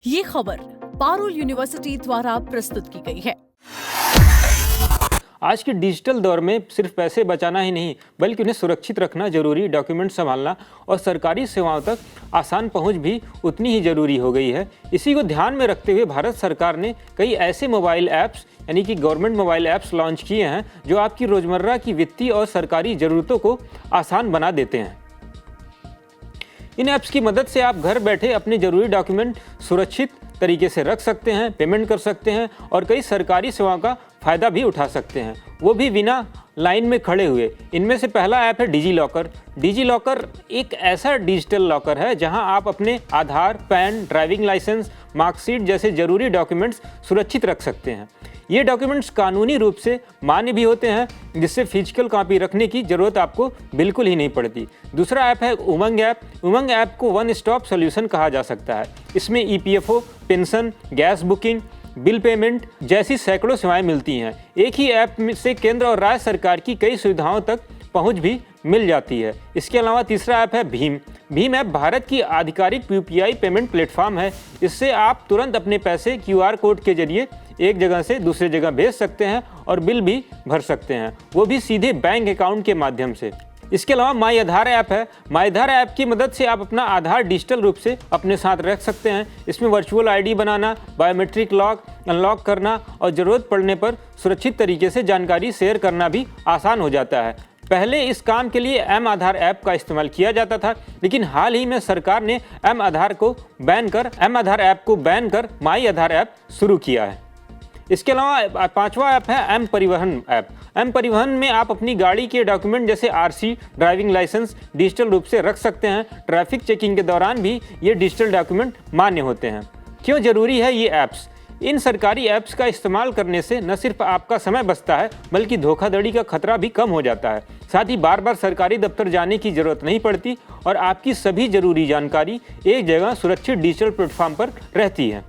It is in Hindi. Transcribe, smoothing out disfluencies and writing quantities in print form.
ये खबर पारुल यूनिवर्सिटी द्वारा प्रस्तुत की गई है। आज के डिजिटल दौर में सिर्फ पैसे बचाना ही नहीं बल्कि उन्हें सुरक्षित रखना जरूरी, डॉक्यूमेंट संभालना और सरकारी सेवाओं तक आसान पहुंच भी उतनी ही जरूरी हो गई है। इसी को ध्यान में रखते हुए भारत सरकार ने कई ऐसे मोबाइल ऐप्स यानी कि गवर्नमेंट मोबाइल ऐप्स लॉन्च किए हैं जो आपकी रोजमर्रा की वित्तीय और सरकारी ज़रूरतों को आसान बना देते हैं। इन ऐप्स की मदद से आप घर बैठे अपने ज़रूरी डॉक्यूमेंट सुरक्षित तरीके से रख सकते हैं, पेमेंट कर सकते हैं और कई सरकारी सेवाओं का फ़ायदा भी उठा सकते हैं, वो भी बिना लाइन में खड़े हुए। इनमें से पहला ऐप है डिजी लॉकर। डिजी लॉकर एक ऐसा डिजिटल लॉकर है जहां आप अपने आधार, पैन, ड्राइविंग लाइसेंस, मार्कशीट जैसे ज़रूरी डॉक्यूमेंट्स सुरक्षित रख सकते हैं। ये डॉक्यूमेंट्स कानूनी रूप से मान्य भी होते हैं, जिससे फिजिकल कॉपी रखने की ज़रूरत आपको बिल्कुल ही नहीं पड़ती। दूसरा ऐप है उमंग ऐप। उमंग ऐप को वन स्टॉप सॉल्यूशन कहा जा सकता है। इसमें EPFO, pension, gas booking, bill payment जैसी सैकड़ों सेवाएं मिलती हैं। एक ही ऐप से केंद्र और राज्य सरकार की कई सुविधाओं तक पहुंच भी मिल जाती है। इसके अलावा तीसरा ऐप है भीम। भीम ऐप भारत की आधिकारिक यूपीआई पेमेंट प्लेटफॉर्म है। इससे आप तुरंत अपने पैसे क्यूआर कोड के जरिए एक जगह से दूसरी जगह भेज सकते हैं और बिल भी भर सकते हैं, वो भी सीधे बैंक अकाउंट के माध्यम से। इसके अलावा माई आधार ऐप है। माई आधार ऐप की मदद से आप अपना आधार डिजिटल रूप से अपने साथ रख सकते हैं। इसमें वर्चुअल आईडी बनाना, बायोमेट्रिक लॉक अनलॉक करना और ज़रूरत पड़ने पर सुरक्षित तरीके से जानकारी शेयर करना भी आसान हो जाता है। पहले इस काम के लिए एम आधार ऐप का इस्तेमाल किया जाता था, लेकिन हाल ही में सरकार ने एम आधार ऐप को बैन कर माई आधार ऐप शुरू किया है। इसके अलावा पांचवा ऐप है एम परिवहन ऐप। एम परिवहन में आप अपनी गाड़ी के डॉक्यूमेंट जैसे आरसी, ड्राइविंग लाइसेंस डिजिटल रूप से रख सकते हैं। ट्रैफिक चेकिंग के दौरान भी ये डिजिटल डॉक्यूमेंट मान्य होते हैं। क्यों जरूरी है ये ऐप्स? इन सरकारी ऐप्स का इस्तेमाल करने से न सिर्फ आपका समय बचता है बल्कि धोखाधड़ी का खतरा भी कम हो जाता है। साथ ही बार बार सरकारी दफ्तर जाने की जरूरत नहीं पड़ती और आपकी सभी जरूरी जानकारी एक जगह सुरक्षित डिजिटल प्लेटफॉर्म पर रहती है।